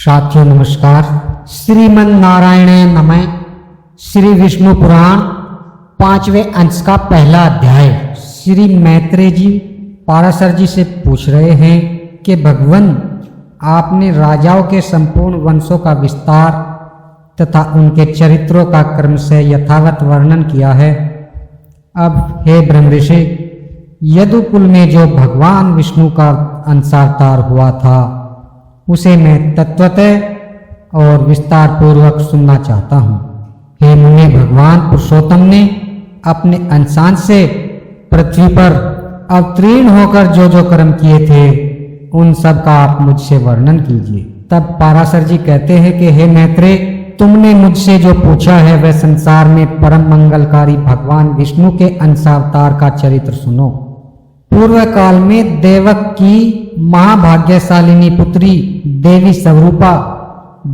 साथियों नमस्कार। श्रीमन नारायण नमः। श्री विष्णु पुराण 5वें अंश का पहला अध्याय। श्री मैत्रेय जी पाराशर जी से पूछ रहे हैं कि भगवान आपने राजाओं के संपूर्ण वंशों का विस्तार तथा उनके चरित्रों का क्रम से यथावत वर्णन किया है। अब हे ब्रह्मऋषि, यदुकुल में जो भगवान विष्णु का अंशावतार हुआ था उसे मैं तत्वतः और विस्तार पूर्वक सुनना चाहता हूँ। हे मुनि, भगवान पुरुषोत्तम ने अपने अंशांश से पृथ्वी पर अवतीर्ण होकर जो जो कर्म किए थे उन सब का आप मुझसे वर्णन कीजिए। तब पाराशर जी कहते हैं कि हे मैत्रेय, तुमने मुझसे जो पूछा है वह संसार में परम मंगलकारी भगवान विष्णु के अंशावतार का चरित्र सुनो। पूर्व काल में देवक की महाभाग्यशालिनी पुत्री देवी स्वरूपा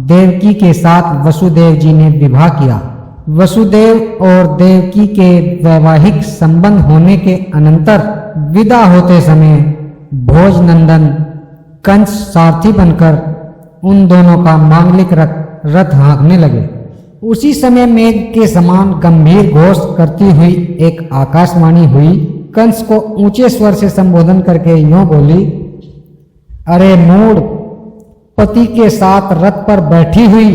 देवकी के साथ वसुदेव जी ने विवाह किया। वसुदेव और देवकी के वैवाहिक संबंध होने के अनंतर विदा होते समय भोजनंदन कंस सारथी बनकर उन दोनों का मांगलिक रथ हाँकने लगे। उसी समय मेघ के समान गंभीर घोष करती हुई एक आकाशवाणी हुई। कंस को ऊंचे स्वर से संबोधन करके यूं बोली, अरे मूढ़, पति के साथ रथ पर बैठी हुई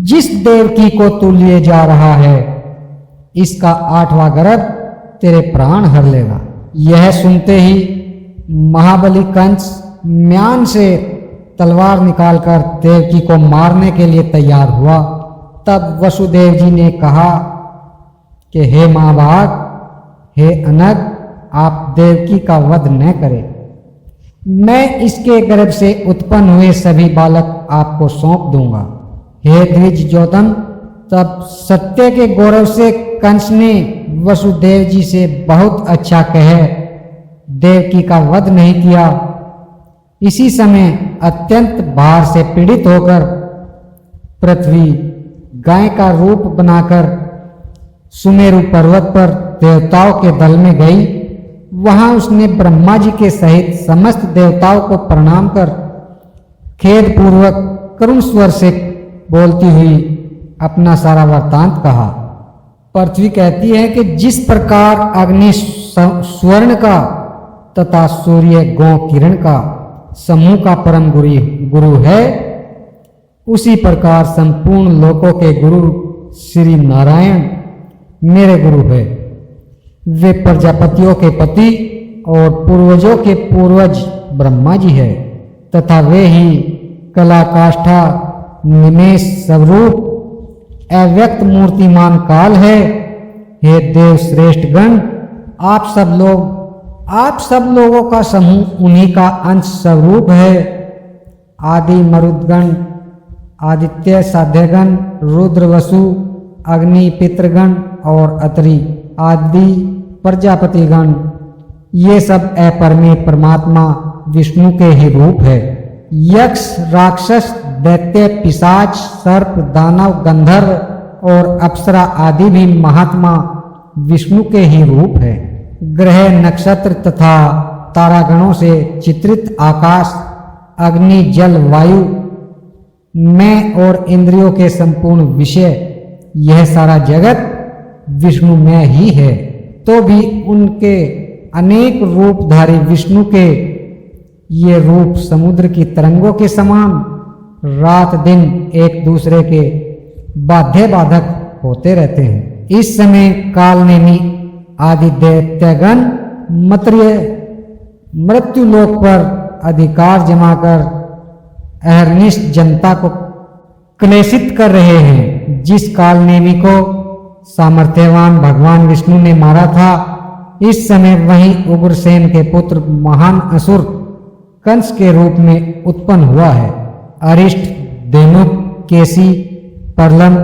जिस देवकी को तू लिए जा रहा है, इसका 8वां गर्भ तेरे प्राण हर लेगा। यह सुनते ही महाबली कंस म्यान से तलवार निकालकर देवकी को मारने के लिए तैयार हुआ। तब वसुदेव जी ने कहा कि हे महाभाग, हे अनग, आप देवकी का वध न करें। मैं इसके गर्भ से उत्पन्न हुए सभी बालक आपको सौंप दूंगा। हे द्विजोतम, तब सत्य के गौरव से कंस ने वसुदेव जी से बहुत अच्छा कह देवकी का वध नहीं किया। इसी समय अत्यंत भार से पीड़ित होकर पृथ्वी गाय का रूप बनाकर सुमेरु पर्वत पर देवताओं के दल में गई। वहां उसने ब्रह्मा जी के सहित समस्त देवताओं को प्रणाम कर खेद पूर्वक करुण स्वर से बोलती हुई अपना सारा वृत्तांत कहा। पृथ्वी कहती है कि जिस प्रकार अग्नि स्वर्ण का तथा सूर्य गौ किरण का समूह का परम गुरु है, उसी प्रकार संपूर्ण लोकों के गुरु श्री नारायण मेरे गुरु है। वे प्रजापतियों के पति और पूर्वजों के पूर्वज ब्रह्मा जी है तथा वे ही कला काष्ठा निमेष स्वरूप अव्यक्त मूर्तिमान काल है। हे देव श्रेष्ठ गण, आप सब लोगों का समूह उन्हीं का अंश स्वरूप है। आदि मरुदगण, आदित्य साध्यगण, रुद्र वसु अग्नि पितृगण और अत्रि आदि प्रजापतिगण, ये सब अपरमेय परमात्मा विष्णु के ही रूप है। यक्ष राक्षस दैत्य पिशाच सर्प दानव गंधर्व और अप्सरा आदि भी महात्मा विष्णु के ही रूप है। ग्रह नक्षत्र तथा तारागणों से चित्रित आकाश अग्नि जल वायु मैं और इंद्रियों के संपूर्ण विषय, यह सारा जगत विष्णु में ही है। तो भी उनके अनेक रूपधारी विष्णु के ये रूप समुद्र की तरंगों के समान रात दिन एक दूसरे के बाध्य बाधक होते रहते हैं। इस समय कालनेमी आदि दैत्यगण मृत्यु लोक पर अधिकार जमाकर अहर्निश जनता को क्लेशित कर रहे हैं। जिस कालनेमी को सामर्थ्यवान भगवान विष्णु ने मारा था, इस समय वही उग्रसेन के पुत्र महान असुर कंस के रूप में उत्पन्न हुआ है। अरिष्ट, धेनुक, केसी, प्रलम,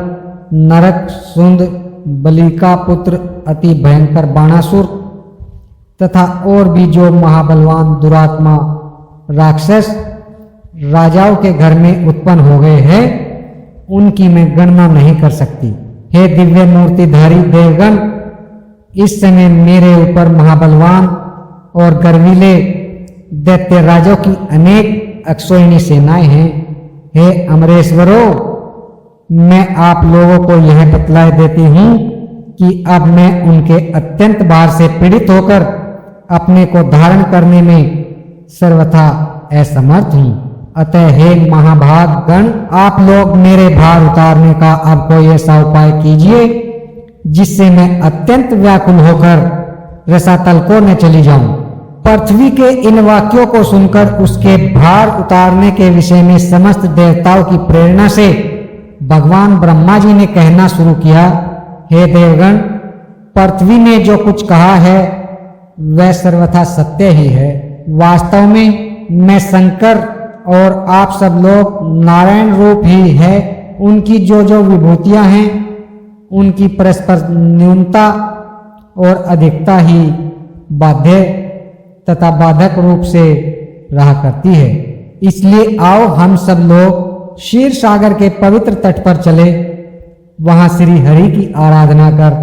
नरक, सुंद, बलि का पुत्र अति भयंकर बाणासुर तथा और भी जो महाबलवान दुरात्मा राक्षस राजाओं के घर में उत्पन्न हो गए हैं, उनकी मैं गणना नहीं कर सकती। हे दिव्य मूर्तिधारी देवगण, इस समय मेरे ऊपर महाबलवान और गर्वीले दैत्य राजों की अनेक अक्षोहिणी सेनाएं हैं। हे अमरेश्वरो, मैं आप लोगों को यह बतला देती हूँ कि अब मैं उनके अत्यंत भार से पीड़ित होकर अपने को धारण करने में सर्वथा असमर्थ हूँ। अतः हे महाभाग गण, आप लोग मेरे भार उतारने का अब कोई ऐसा उपाय कीजिए जिससे मैं अत्यंत व्याकुल होकर रसातल को न चली जाऊं। पृथ्वी के इन वाक्यों को सुनकर उसके भार उतारने के विषय में समस्त देवताओं की प्रेरणा से भगवान ब्रह्मा जी ने कहना शुरू किया, हे देवगण, पृथ्वी ने जो कुछ कहा है वह सर्वथा सत्य ही है। वास्तव में मैं शंकर और आप सब लोग नारायण रूप ही है। उनकी जो जो विभूतियां हैं उनकी परस्पर न्यूनता और अधिकता ही बाध्य तथा बाधक रूप से रहा करती है। इसलिए आओ हम सब लोग क्षीर सागर के पवित्र तट पर चले, वहां श्री हरि की आराधना कर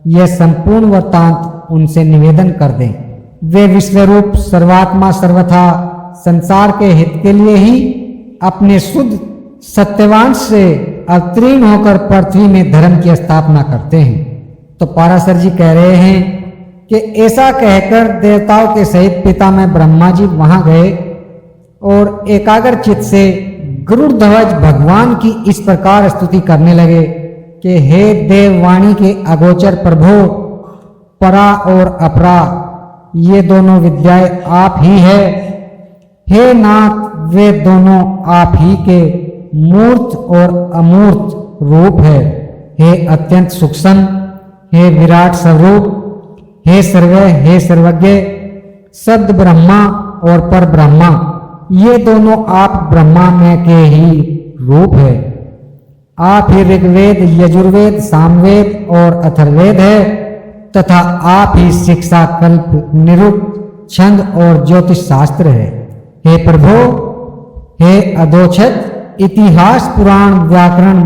यह संपूर्ण वृत्तांत उनसे निवेदन कर दें। वे विश्वरूप सर्वात्मा सर्वथा संसार के हित के लिए ही अपने शुद्ध सत्यवांश से अवतीर्ण होकर पृथ्वी में धर्म की स्थापना करते हैं। तो पाराशर जी कह रहे हैं कि ऐसा कहकर देवताओं के सहित पितामह ब्रह्मा जी वहां गए और एकाग्र चित्त से गरुड़ ध्वज भगवान की इस प्रकार स्तुति करने लगे कि हे देववाणी के अगोचर प्रभु, परा और अपरा ये दोनों विद्याएं आप ही है। हे नाथ, वे दोनों आप ही के मूर्त और अमूर्त रूप है। हे अत्यंत सूक्ष्म, हे विराट स्वरूप, हे सर्वज्ञ, हे सर्वज्ञ, शब्द ब्रह्मा और पर ब्रह्मा, ये दोनों आप ब्रह्मा में के ही रूप है। आप ही ऋग्वेद, यजुर्वेद, सामवेद और अथर्ववेद है तथा आप ही शिक्षा, कल्प, निरुक्त, छंद और ज्योतिष शास्त्र है। हे प्रभु, हे अधोक्षज, इतिहास, पुराण, व्याकरण,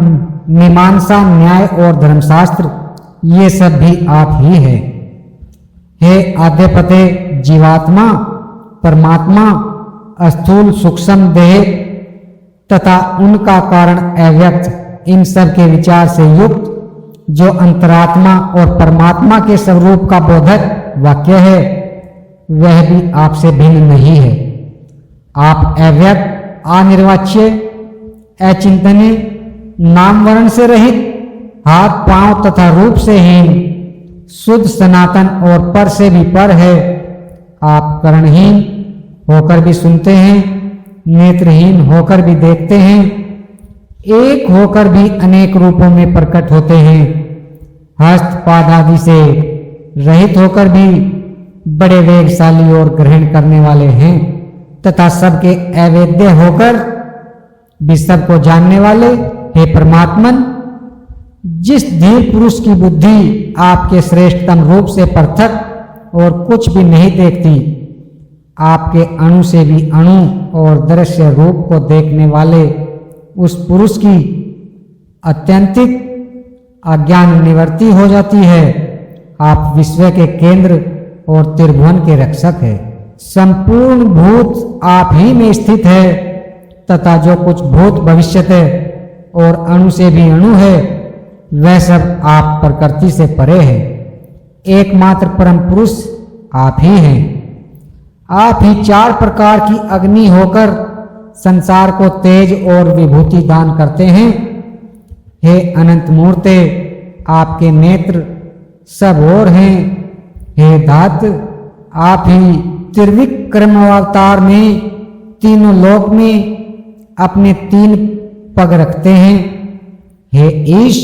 मीमांसा, न्याय और धर्मशास्त्र ये सब भी आप ही है। हे आद्यपते, जीवात्मा, परमात्मा, स्थूल सूक्ष्म देह तथा उनका कारण अव्यक्त, इन सब के विचार से युक्त जो अंतरात्मा और परमात्मा के स्वरूप का बोधक वाक्य है वह भी आपसे भिन्न नहीं है। आप अव्यक्त, अनिर्वाच्य, अचिंतनीय, नाम वर्ण से रहित, हाथ पांव तथा रूप से हीन, शुद्ध, सनातन और पर से भी पर है। आप कर्णहीन होकर भी सुनते हैं, नेत्रहीन होकर भी देखते हैं, एक होकर भी अनेक रूपों में प्रकट होते हैं, हस्त पाद आदि से रहित होकर भी बड़े वेगशाली और ग्रहण करने वाले हैं तथा सबके अवेद्य होकर भी सबको जानने वाले। हे परमात्मन, जिस धीर पुरुष की बुद्धि आपके श्रेष्ठतम रूप से पृथक और कुछ भी नहीं देखती, आपके अणु से भी अणु और दृश्य रूप को देखने वाले उस पुरुष की अत्यंतिक अज्ञान निवृत्ति हो जाती है। आप विश्व के केंद्र और त्रिभुवन के रक्षक है। संपूर्ण भूत आप ही में स्थित है तथा जो कुछ भूत भविष्यत है और अणु से भी अणु है वह सब आप प्रकृति से परे है। एकमात्र परम पुरुष आप ही हैं। आप ही चार प्रकार की अग्नि होकर संसार को तेज और विभूति दान करते हैं। हे अनंत मूर्ते, आपके नेत्र सब ओर हैं। हे धात, आप ही त्रिविक्रम अवतार में तीनों लोक में अपने तीन पग रखते हैं। हे ईश,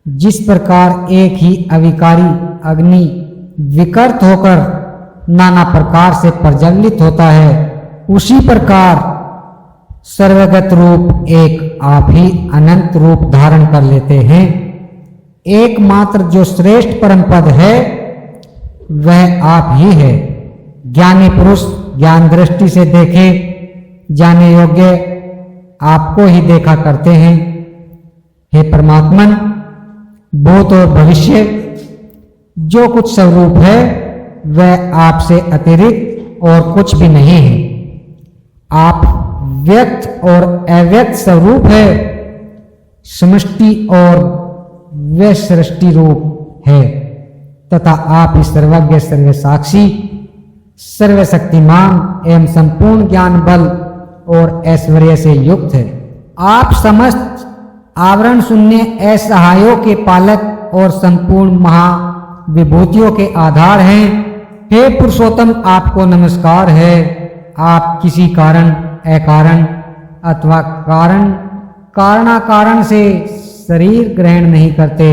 जिस प्रकार एक ही अविकारी अग्नि विकर्त होकर नाना प्रकार से प्रज्वलित होता है, उसी प्रकार सर्वगत रूप एक आप ही अनंत रूप धारण कर लेते हैं। एकमात्र जो श्रेष्ठ परम पद है वह आप ही है। ज्ञानी पुरुष ज्ञान दृष्टि से देखे जाने योग्य आपको ही देखा करते हैं। हे परमात्मन, भूत और भविष्य जो कुछ स्वरूप है वह आपसे अतिरिक्त और कुछ भी नहीं है। आप व्यक्त और अव्यक्त स्वरूप है, समष्टि और वे सृष्टि रूप है तथा आप ही सर्वज्ञ, सर्वसाक्षी, सर्वशक्तिमान एवं संपूर्ण ज्ञान, बल और ऐश्वर्य से युक्त है। आप समस्त आवरण शून्य असहायों के पालक और संपूर्ण महाविभूतियों के आधार हैं। हे पुरुषोत्तम, आपको नमस्कार है। आप किसी कारण, अकारण अथवा कारणाकारण से शरीर ग्रहण नहीं करते,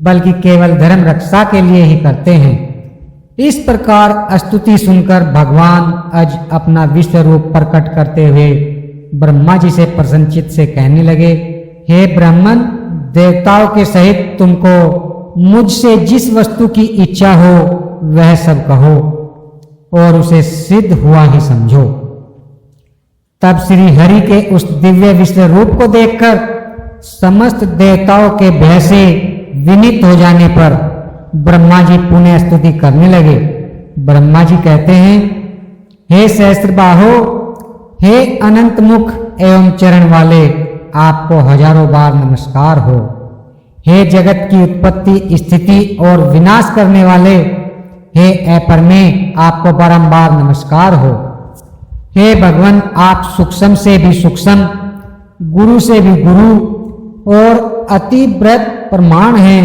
बल्कि केवल धर्म रक्षा के लिए ही करते हैं। इस प्रकार स्तुति सुनकर भगवान आज अपना विश्व रूप प्रकट करते हुए ब्रह्मा जी से प्रसन्नचित्त से कहने लगे, हे ब्राह्मण, देवताओं के सहित तुमको मुझसे जिस वस्तु की इच्छा हो वह सब कहो और उसे सिद्ध हुआ ही समझो। तब श्री हरि के उस दिव्य विश्व रूप को देखकर समस्त देवताओं के भय से विनीत हो जाने पर ब्रह्मा जी पुनः स्तुति करने लगे। ब्रह्मा जी कहते हैं, हे सहस्त्रबाहो, हे अनंत मुख एवं चरण वाले, आपको हजारों बार नमस्कार हो। हे जगत की उत्पत्ति, स्थिति और विनाश करने वाले, हे अपरमेय, आपको बारंबार नमस्कार हो। हे भगवान, आप सूक्ष्म से भी सूक्ष्म, गुरु से भी गुरु और अति बृहत् प्रमाण हैं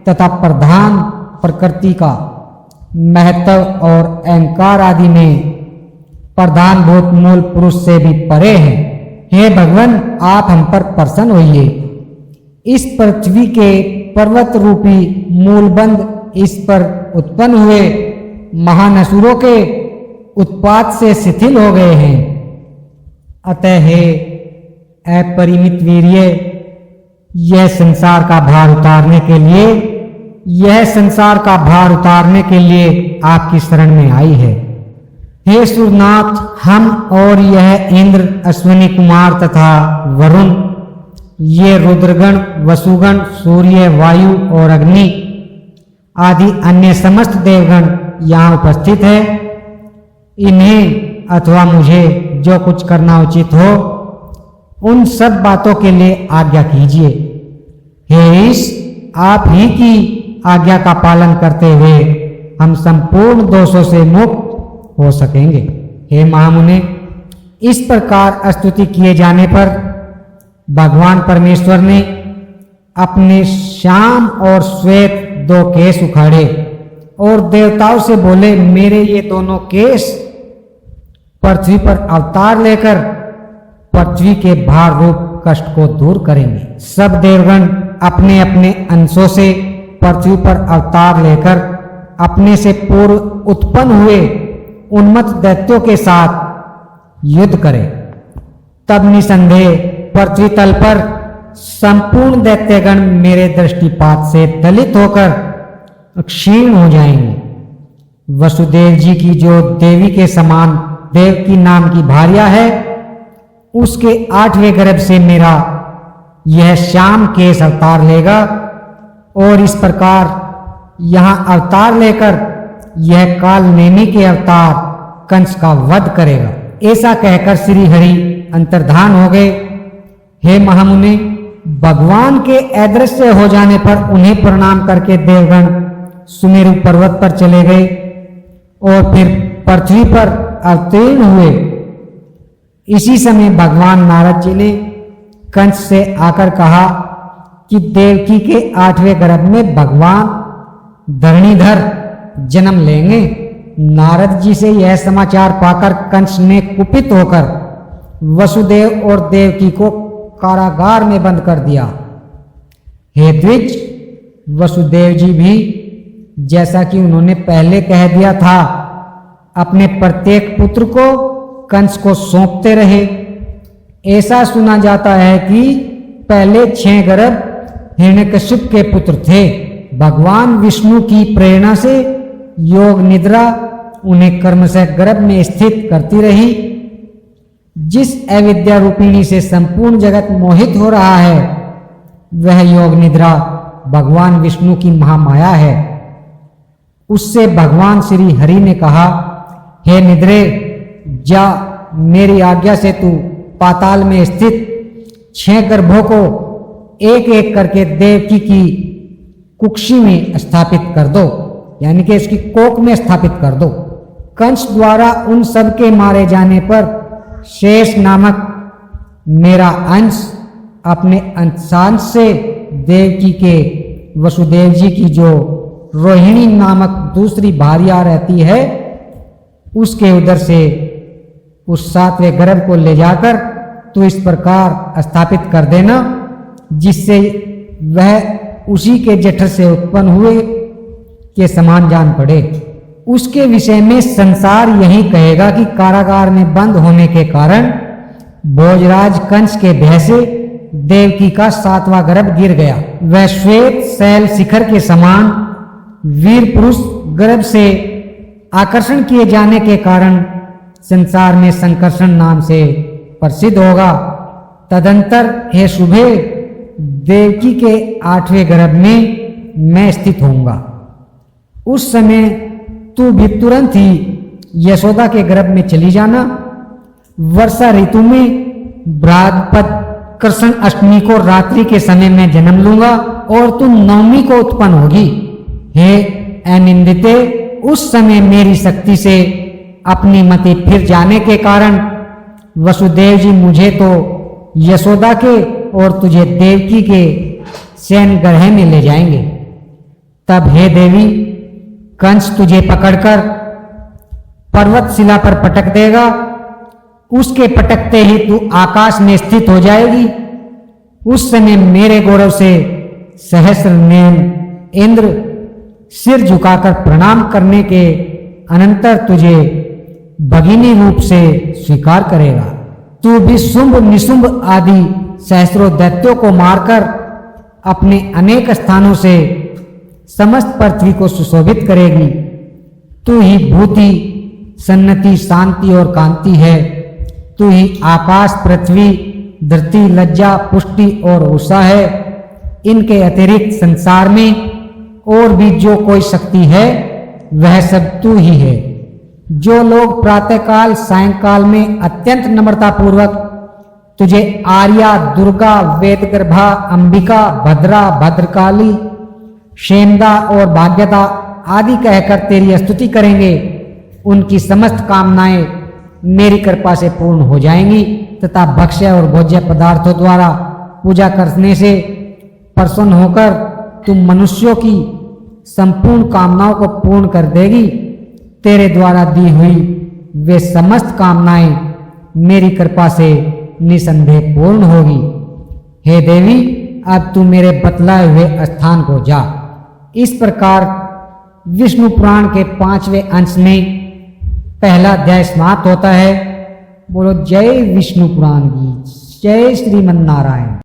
तथा प्रधान प्रकृति का महत्व और अहंकार आदि में प्रधान भूत मूल पुरुष से भी परे हैं। हे भगवान, आप हम पर प्रसन्न होइए। इस पृथ्वी के पर्वत रूपी मूलबंध इस पर उत्पन्न हुए महानसुरों के उत्पात से शिथिल हो गए हैं। अतः हे अपरिमित वीर्य, यह संसार का भार उतारने के लिए आपकी शरण में आई है। हे सूर्यनाथ, हम और यह इंद्र, अश्विनी कुमार तथा वरुण, ये रुद्रगण, वसुगण, सूर्य, वायु और अग्नि आदि अन्य समस्त देवगण यहाँ उपस्थित है। इन्हें अथवा मुझे जो कुछ करना उचित हो उन सब बातों के लिए आज्ञा कीजिए। हे ईश, आप ही की आज्ञा का पालन करते हुए हम संपूर्ण दोषों से मुक्त हो सकेंगे। हे महामुने, इस प्रकार स्तुति किए जाने पर भगवान परमेश्वर ने अपने श्याम और श्वेत दो केश उखाड़े और देवताओं से बोले, मेरे ये दोनों केश पृथ्वी पर अवतार लेकर पृथ्वी के भार रूप कष्ट को दूर करेंगे। सब देवगण अपने अपने अंशों से पृथ्वी पर अवतार लेकर अपने से पूर्व उत्पन्न हुए उन्मत्त दैत्यों के साथ युद्ध करें। तब निसंदेह पृथ्वी तल पर संपूर्ण दैत्यगण मेरे दृष्टिपात से दलित होकर क्षीण हो जाएंगे। वसुदेव जी की जो देवी के समान देवकी नाम की भार्या है, उसके 8वें गर्भ से मेरा यह श्याम केश अवतार लेगा और इस प्रकार यहाँ अवतार लेकर यह काल नेमी के अवतार कंस का वध करेगा। ऐसा कहकर श्री हरि अंतर्धान हो गए। हे महामुने, भगवान के अदृश्य हो जाने पर उन्हें प्रणाम करके देवगण सुमेरु पर्वत पर चले गए और फिर पृथ्वी पर अवतीर्ण हुए। इसी समय भगवान नारद जी ने कंस से आकर कहा कि देवकी के 8वें गर्भ में भगवान धरणीधर जन्म लेंगे। नारद जी से यह समाचार पाकर कंस ने कुपित होकर वसुदेव और देवकी को कारागार में बंद कर दिया। हे द्विज, वसुदेव जी भी जैसा कि उन्होंने पहले कह दिया था, अपने प्रत्येक पुत्र को कंस को सौंपते रहे। ऐसा सुना जाता है कि पहले 6 गर्भ हिरण्यकश्यप के पुत्र थे। भगवान विष्णु की प्रेरणा से योग निद्रा उन्हें कर्मशः गर्भ में स्थित करती रही। जिस अविद्या रूपिणी से संपूर्ण जगत मोहित हो रहा है, वह योग निद्रा भगवान विष्णु की महामाया है। उससे भगवान श्री हरि ने कहा, हे निद्रे, जा मेरी आज्ञा से तू पाताल में स्थित 6 गर्भों को एक एक करके देवकी की कुक्षी में स्थापित कर दो, यानी कि उसकी कोख में स्थापित कर दो। कंस द्वारा उन सब के मारे जाने पर शेष नामक मेरा अंश अपने अंशांश से देवकी के वसुदेव जी की जो रोहिणी नामक दूसरी भार्या रहती है उसके उधर से उस 7वें गर्भ को ले जाकर तो इस प्रकार स्थापित कर देना जिससे वह उसी के जठर से उत्पन्न हुए के समान जान पड़े। उसके विषय में संसार यही कहेगा कि कारागार में बंद होने के कारण भोजराज कंस के भय से देवकी का 7वां गर्भ गिर गया। वह श्वेत शैल शिखर के समान वीर पुरुष गर्भ से आकर्षण किए जाने के कारण संसार में संकर्षण नाम से प्रसिद्ध होगा। तदंतर हे शुभे देवकी के 8वें गर्भ में मैं स्थित होऊंगा। उस समय तू भी तुरंत ही यशोदा के गर्भ में चली जाना। वर्षा ऋतु में भाद्रपद कृष्ण अष्टमी को रात्रि के समय में जन्म लूंगा और तू नवमी को उत्पन्न होगी। हे अनिंदिते, उस समय मेरी शक्ति से अपनी मति फिर जाने के कारण वसुदेव जी मुझे तो यशोदा के और तुझे देवकी के शयन गृह में ले जाएंगे। तब हे देवी, कंस तुझे पकड़कर पर्वत शिला पर पटक देगा। उसके पटकते ही तू आकाश में स्थित हो जाएगी। उस समय मेरे गौरव से सहस्र नयन इंद्र सिर झुकाकर प्रणाम करने के अनंतर तुझे भगिनी रूप से स्वीकार करेगा। तू भी शुंभ निशुंभ आदि सहस्रों दैत्यों को मारकर अपने अनेक स्थानों से समस्त पृथ्वी को सुशोभित करेगी। तू ही भूति, सन्नति, शांति और कांति है। तू ही आकाश, पृथ्वी, धरती, लज्जा, पुष्टि और उषा है। इनके अतिरिक्त संसार में और भी जो कोई शक्ति है वह सब तू ही है। जो लोग प्रातःकाल सायंकाल में अत्यंत नम्रता पूर्वक तुझे आर्या, दुर्गा, वेदगर्भा, अंबिका, भद्रा, भद्रकाली, शेमदा और भाग्यदा आदि कहकर तेरी स्तुति करेंगे, उनकी समस्त कामनाएं मेरी कृपा से पूर्ण हो जाएंगी तथा भक्ष्य और भोज्य पदार्थों द्वारा पूजा करने से प्रसन्न होकर तुम मनुष्यों की संपूर्ण कामनाओं को पूर्ण कर देगी। तेरे द्वारा दी हुई वे समस्त कामनाएं मेरी कृपा से निसंदेह पूर्ण होगी। हे देवी, अब तू मेरे बतलाए हुए स्थान को जा। इस प्रकार विष्णु पुराण के 5वें अंश में पहला अध्याय समाप्त होता है। बोलो जय विष्णु पुराण की जय। श्रीमन नारायण।